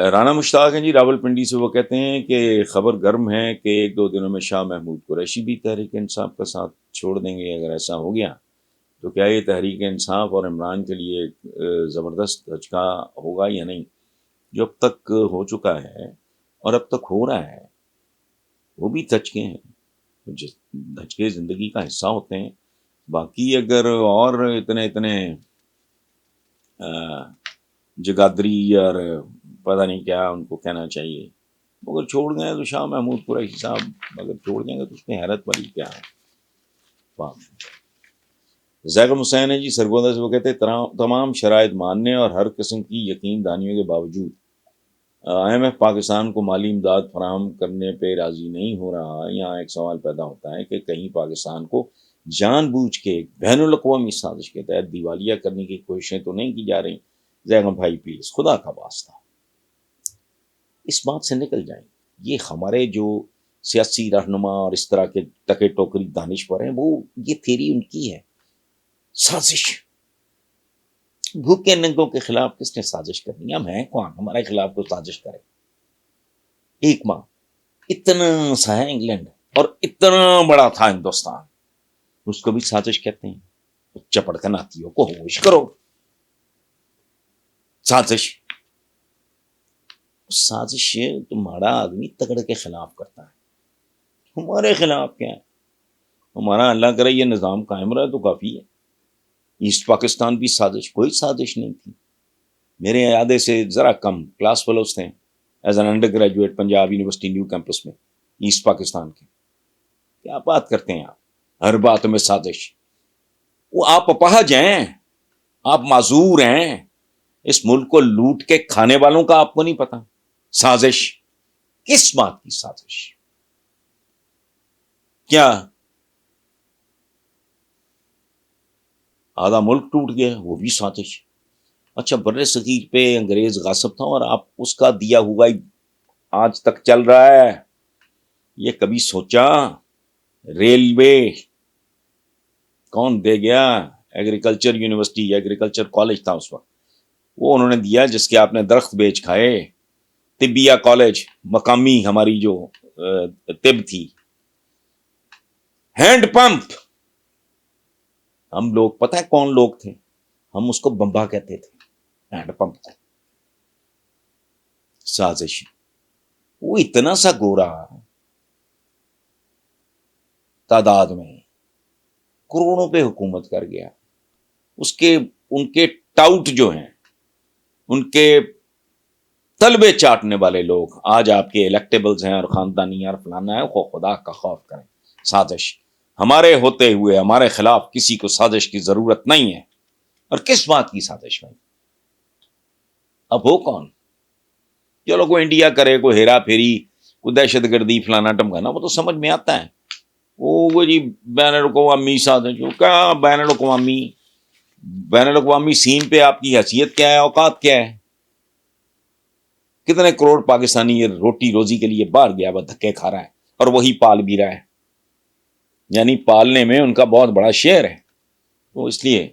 رانا مشتاق ہیں جی راول پنڈی سے، وہ کہتے ہیں کہ خبر گرم ہے کہ 1-2 دنوں میں شاہ محمود قریشی بھی تحریک انصاف کا ساتھ چھوڑ دیں گے۔ اگر ایسا ہو گیا تو کیا یہ تحریک انصاف اور عمران کے لیے ایک زبردست دھچکا ہوگا یا نہیں؟ جو اب تک ہو چکا ہے اور اب تک ہو رہا ہے وہ بھی دھچکے ہیں، دھچکے زندگی کا حصہ ہوتے ہیں۔ باقی اگر اور اتنے جگادری اور پتہ نہیں کیا ان کو کہنا چاہیے، اگر چھوڑ گئے تو شاہ محمود قریشی صاحب اگر چھوڑ دیں گے تو اس میں حیرت والی کیا ہے؟ زیغم حسین ہے جی سرگودا سے، وہ کہتے ہیں تمام شرائط ماننے اور ہر قسم کی یقین دانیوں کے باوجود IMF پاکستان کو مالی امداد فراہم کرنے پہ راضی نہیں ہو رہا۔ یہاں ایک سوال پیدا ہوتا ہے کہ کہیں پاکستان کو جان بوجھ کے بین الاقوامی سازش کے تحت دیوالیہ کرنے کی کوششیں تو نہیں کی جا رہی؟ زیغم بھائی پلیز خدا کا واسطہ اس بات سے نکل جائیں۔ یہ ہمارے جو سیاسی رہنما اور اس طرح کے ٹکے ٹوکری دانشور ہیں، وہ یہ تھیری ان کی ہے سازش۔ بھوکے ننگوں کے خلاف کس نے سازش کرنی؟ ہم ہیں کون ہمارے خلاف کوئی سازش کرے؟ ایک ماں اتنا سا ہے انگلینڈ اور اتنا بڑا تھا ہندوستان، اس کو بھی سازش کہتے ہیں؟ چپڑ کناتیوں کو ہوش کرو۔ سازش تمہارا آدمی تگڑے کے خلاف کرتا ہے، ہمارے خلاف کیا ہے؟ ہمارا اللہ کرے یہ نظام قائم رہا تو کافی ہے۔ ایسٹ پاکستان بھی سازش، کوئی سازش نہیں تھی۔ میرے ارادے سے ذرا کم کلاس فیلوز تھے as an undergraduate Punjab university new campus میں ایسٹ پاکستان کے۔ کیا بات کرتے ہیں آپ، ہر بات میں سازش؟ وہ آپ اپاہج ہیں، آپ معذور ہیں، اس ملک کو لوٹ کے کھانے والوں کا آپ کو نہیں پتا؟ سازش کس بات کی سازش؟ کیا آدھا ملک ٹوٹ گیا وہ بھی سازش؟ اچھا بر صغیر پہ انگریز غاصب تھا اور آپ اس کا دیا ہوا آج تک چل رہا ہے۔ یہ کبھی سوچا ریلوے کون دے گیا؟ ایگریکلچر یونیورسٹی، ایگریکلچر کالج تھا اس وقت، وہ انہوں نے دیا جس کے آپ نے درخت بیچ کھائے۔ طبیہ کالج مقامی ہماری جو طب تھی، ہینڈ پمپ، ہم لوگ پتہ ہے کون لوگ تھے؟ ہم اس کو بمبا کہتے تھے، ہینڈ پمپ تھا۔ سازش، وہ اتنا سا گورا تعداد میں کروڑوں پہ حکومت کر گیا، ان کے ٹاؤٹ جو ہیں، ان کے طلبے چاٹنے والے لوگ آج آپ کے الیکٹیبلز ہیں اور خاندانی اور فلانا ہے، خدا کا خوف کریں۔ سازش ہمارے ہوتے ہوئے ہمارے خلاف کسی کو سازش کی ضرورت نہیں ہے۔ اور کس بات کی سازش بھائی؟ اب ہو کون؟ چلو کوئی انڈیا کرے، کوئی ہیرا پھیری، کوئی دہشت گردی فلانا ٹمکانا، وہ تو سمجھ میں آتا ہے۔ وہ جی بین الاقوامی سازش، کیا بین الاقوامی سین پہ آپ کی حیثیت کیا ہے، اوقات کیا ہے؟ کتنے کروڑ پاکستانی یہ روٹی روزی کے لیے باہر گیا، وہ دھکے کھا رہا ہے اور وہی پال بھی رہا ہے، یعنی پالنے میں ان کا بہت بڑا شیئر ہے۔ تو اس لیے